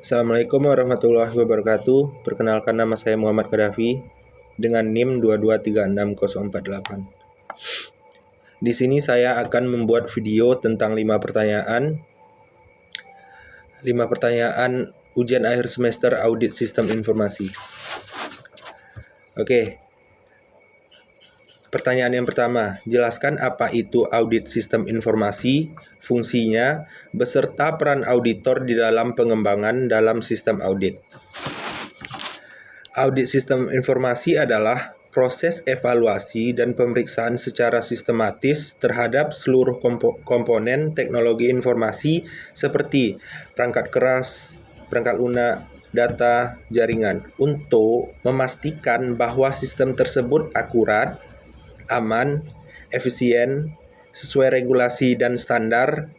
Assalamualaikum warahmatullahi wabarakatuh. Perkenalkan, nama saya Muhammad Qaddafi dengan NIM 2236048. Di sini saya akan membuat video tentang 5 pertanyaan ujian akhir semester audit sistem informasi. Oke. Pertanyaan yang pertama, jelaskan apa itu audit sistem informasi, fungsinya, beserta peran auditor di dalam pengembangan dalam sistem audit. Audit sistem informasi adalah proses evaluasi dan pemeriksaan secara sistematis terhadap seluruh komponen teknologi informasi seperti perangkat keras, perangkat lunak, data, jaringan, untuk memastikan bahwa sistem tersebut akurat, aman, efisien, sesuai regulasi dan standar,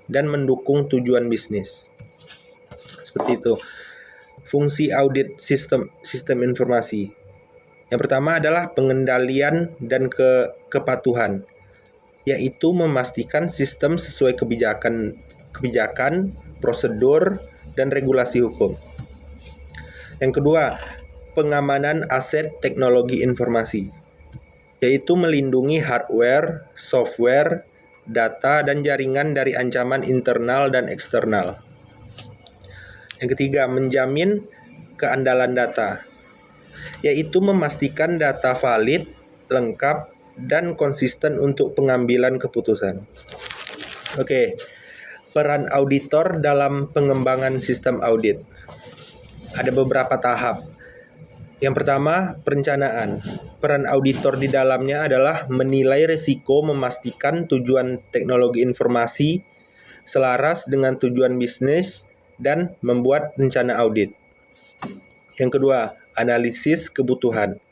dan mendukung tujuan bisnis. Seperti itu. Fungsi audit sistem informasi. Yang pertama adalah pengendalian dan kepatuhan, yaitu memastikan sistem sesuai kebijakan, prosedur, dan regulasi hukum. Yang kedua, pengamanan aset teknologi informasi, yaitu melindungi hardware, software, data, dan jaringan dari ancaman internal dan eksternal. Yang ketiga, menjamin keandalan data, yaitu memastikan data valid, lengkap, dan konsisten untuk pengambilan keputusan. Oke, peran auditor dalam pengembangan sistem audit. Ada beberapa tahap. Yang pertama, perencanaan. Peran auditor di dalamnya adalah menilai risiko, memastikan tujuan teknologi informasi selaras dengan tujuan bisnis, dan membuat rencana audit. Yang kedua, analisis kebutuhan,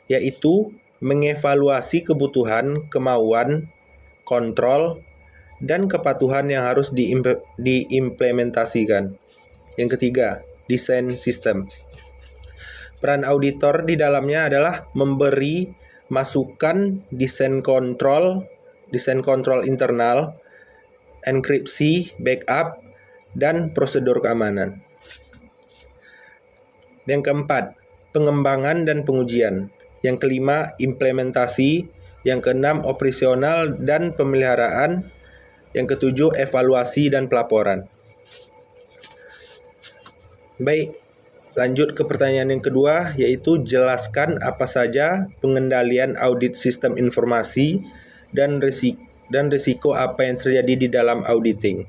yaitu mengevaluasi kebutuhan, kemauan, kontrol, dan kepatuhan yang harus diimplementasikan. Yang ketiga, desain sistem. Peran auditor di dalamnya adalah memberi masukan desain kontrol internal, enkripsi, backup, dan prosedur keamanan. Yang keempat, pengembangan dan pengujian. Yang kelima, implementasi. Yang keenam, operasional dan pemeliharaan. Yang ketujuh, evaluasi dan pelaporan. Baik, lanjut ke pertanyaan yang kedua, yaitu jelaskan apa saja pengendalian audit sistem informasi dan risiko apa yang terjadi di dalam auditing.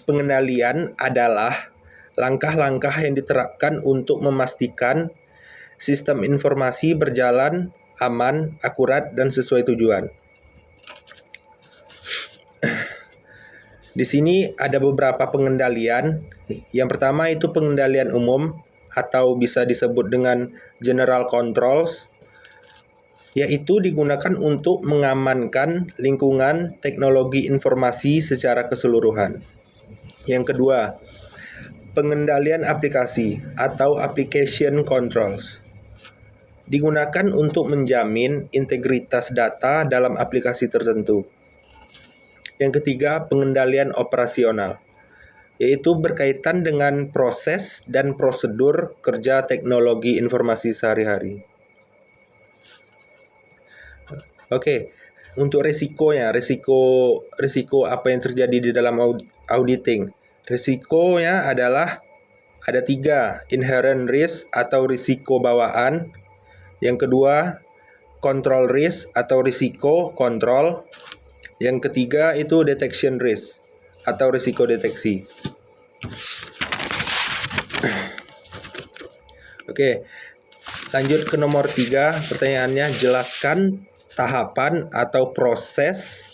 Pengendalian adalah langkah-langkah yang diterapkan untuk memastikan sistem informasi berjalan aman, akurat, dan sesuai tujuan. Di sini ada beberapa pengendalian. Yang pertama itu pengendalian umum atau bisa disebut dengan general controls, yaitu digunakan untuk mengamankan lingkungan teknologi informasi secara keseluruhan. Yang kedua, pengendalian aplikasi atau application controls, digunakan untuk menjamin integritas data dalam aplikasi tertentu. Yang ketiga, pengendalian operasional, yaitu berkaitan dengan proses dan prosedur kerja teknologi informasi sehari-hari. Oke, untuk risikonya, risiko apa yang terjadi di dalam auditing. Risikonya adalah ada 3, inherent risk atau risiko bawaan. Yang kedua, control risk atau risiko kontrol. Yang ketiga itu detection risk atau risiko deteksi. Oke, lanjut ke nomor 3, pertanyaannya, jelaskan tahapan atau proses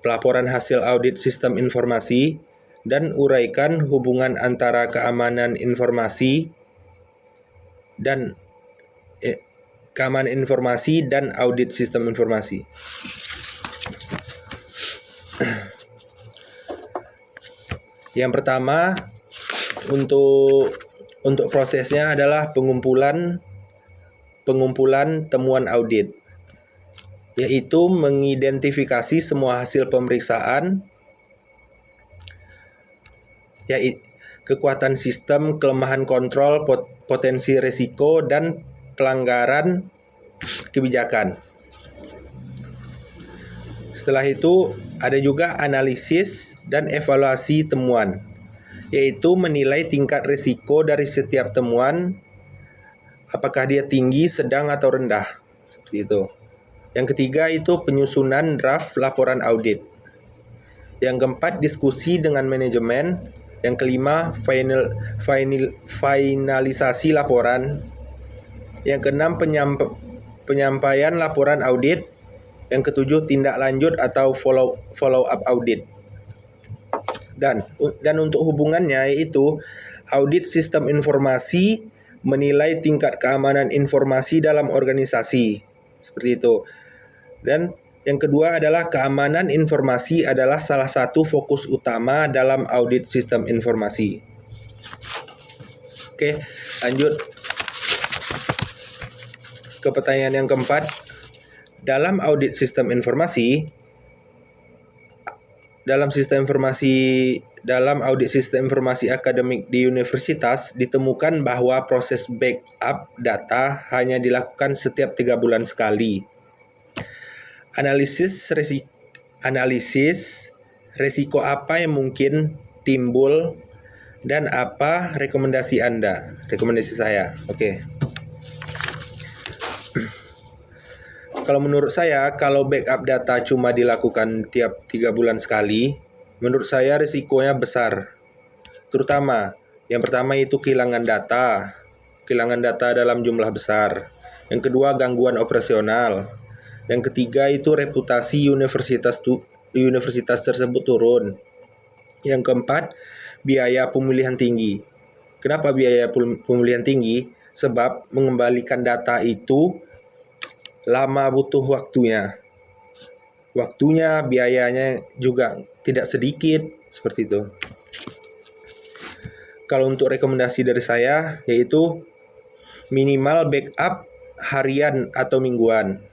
pelaporan hasil audit sistem informasi dan uraikan hubungan antara keamanan informasi dan audit sistem informasi. Yang pertama, untuk prosesnya adalah pengumpulan temuan audit, yaitu mengidentifikasi semua hasil pemeriksaan, kekuatan sistem, kelemahan kontrol, potensi risiko, dan pelanggaran kebijakan. Setelah itu ada juga analisis dan evaluasi temuan, yaitu menilai tingkat risiko dari setiap temuan, apakah dia tinggi, sedang, atau rendah. Seperti itu. Yang ketiga itu penyusunan draft laporan audit. Yang keempat, diskusi dengan manajemen. Yang kelima, finalisasi laporan. Yang keenam, penyampaian laporan audit. Yang ketujuh, tindak lanjut atau follow up audit. Dan untuk hubungannya yaitu audit sistem informasi menilai tingkat keamanan informasi dalam organisasi. Seperti itu. Dan yang kedua adalah keamanan informasi adalah salah satu fokus utama dalam audit sistem informasi. Oke, lanjut ke pertanyaan yang keempat. Dalam audit sistem informasi, dalam audit sistem informasi akademik di universitas ditemukan bahwa proses backup data hanya dilakukan setiap 3 bulan sekali. Analisis resiko apa yang mungkin timbul dan apa rekomendasi saya. Oke. Kalau menurut saya, kalau backup data cuma dilakukan tiap 3 bulan sekali, menurut saya risikonya besar. Terutama, yang pertama itu kehilangan data dalam jumlah besar. Yang kedua, gangguan operasional. Yang ketiga itu reputasi universitas tersebut turun. Yang keempat, biaya pemulihan tinggi. Kenapa biaya pemulihan tinggi? Sebab mengembalikan data itu lama, butuh waktunya, biayanya juga tidak sedikit, seperti itu. Kalau untuk rekomendasi dari saya, yaitu minimal backup harian atau mingguan.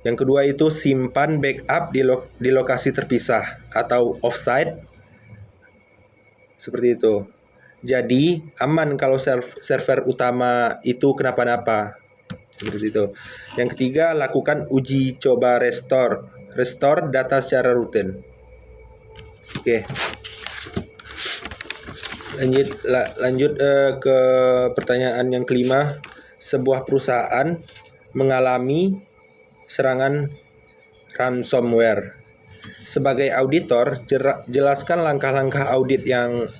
Yang kedua itu simpan backup di lokasi terpisah atau offsite, seperti itu. Jadi aman kalau server utama itu kenapa-napa. Seperti itu. Yang ketiga, lakukan uji coba restore data secara rutin. Oke. Lanjut ke pertanyaan yang kelima. Sebuah perusahaan mengalami serangan ransomware. Sebagai auditor, jelaskan langkah-langkah audit yang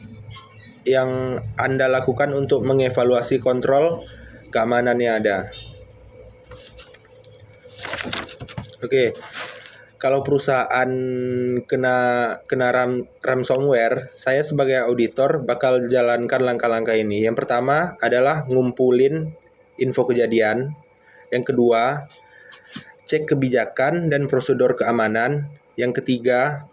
Anda lakukan untuk mengevaluasi kontrol keamanan yang ada. Oke, kalau perusahaan kena ransomware, saya sebagai auditor bakal jalankan langkah-langkah ini. Yang pertama adalah ngumpulin info kejadian. Yang kedua, cek kebijakan dan prosedur keamanan. Yang ketiga,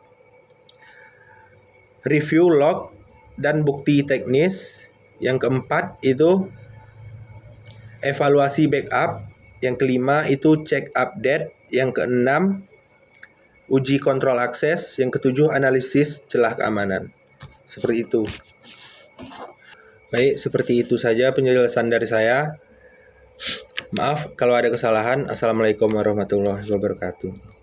review log dan bukti teknis. Yang keempat itu evaluasi backup. Yang kelima itu cek update. Yang keenam, uji kontrol akses. Yang ketujuh, analisis celah keamanan. Seperti itu. Baik, seperti itu saja penjelasan dari saya. Maaf kalau ada kesalahan. Assalamualaikum warahmatullahi wabarakatuh.